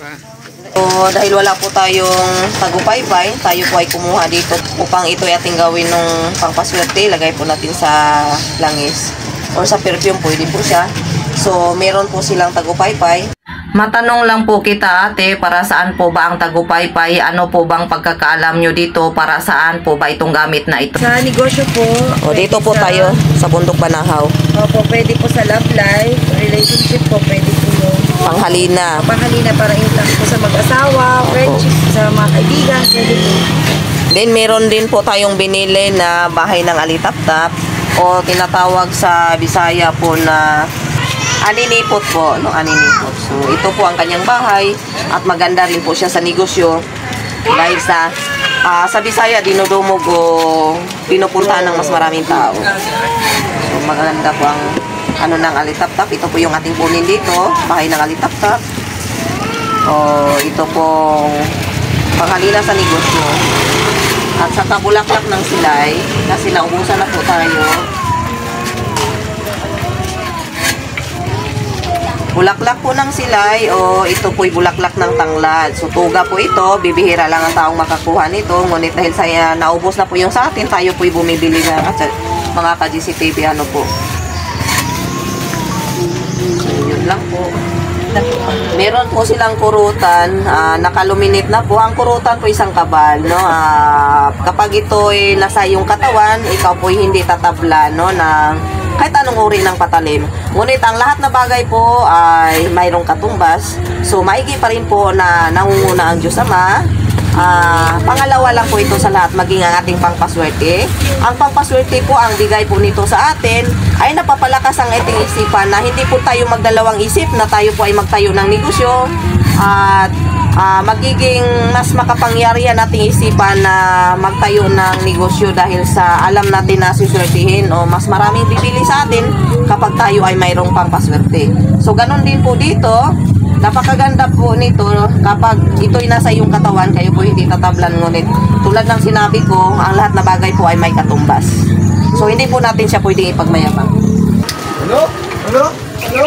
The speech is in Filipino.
So, dahil wala po tayong tagupaypay, tayo po ay kumuha dito upang ito ay ating gawin ng pangpaswerte. Lagay po natin sa langis or sa perfume, pwede po siya. So, meron po silang tagupaypay. Matanong lang po kita, ate, para saan po ba ang tagupaypay? Ano po bang pagkakaalam nyo dito? Para saan po ba itong gamit na ito? Sa negosyo po. O, dito po tayo sa Bundok Banahaw. Opo, pwede po sa love life, relationship po, pwede po yung Panghalina. panghalina para impact po sa mag-asawa, friendship, sa mga kaibigan, pwede po. Then, meron din po tayong binili na bahay ng alitap-tap o tinatawag sa Bisaya po na aninipot po, no? Aninipot. So, ito po ang kanyang bahay at maganda rin po siya sa negosyo dahil sa Bisaya, dinudumog o pinupuntahan ng mas maraming tao. So, maganda po ang ng alitap-tap. Ito po yung ating punin dito, bahay ng alitap-tap. O, ito pong panghalina sa negosyo. At sa kabulaklak ng silay, kasi naubusan na po tayo. Bulaklak po ng silay o ito po'y bulaklak ng tanglad. So, tuga po ito. Bibihira lang ang taong makakuha nito. Ngunit dahil naubos na po yung sa atin, tayo po'y bumibili na at mga ka-GCTV ano po. So, yun lang po. Meron po silang kurutan, nakaluminate na po. Ang kurutan po isang kabal, no? Kapag ito ay nasa iyong katawan, ikaw po hindi tatabla, no? Kahit anong uri ng patalim. Ngunit ang lahat na bagay po ay mayroong katumbas. So, maigi pa rin po na nangunguna ang Diyos Ama. Pangalawa lang po ito sa lahat, maging ang ating pangpaswerte. Ang pangpaswerte po, ang bigay po nito sa atin, ay napapalakas ang ating isipan na hindi po tayo magdalawang isip na tayo po ay magtayo ng negosyo at magiging mas makapangyarihan nating isipan na magtayo ng negosyo dahil sa alam natin na suswertihin o mas maraming bibili sa atin kapag tayo ay mayroong pangpaswerte. So, ganun din po dito. Napakaganda po nito kapag ito'y nasa iyong katawan, kayo po hindi tatablan. Ngunit tulad ng sinabi ko, ang lahat na bagay po ay may katumbas. So, hindi po natin siya pwedeng ipagmayabang. Hello? Hello? Hello?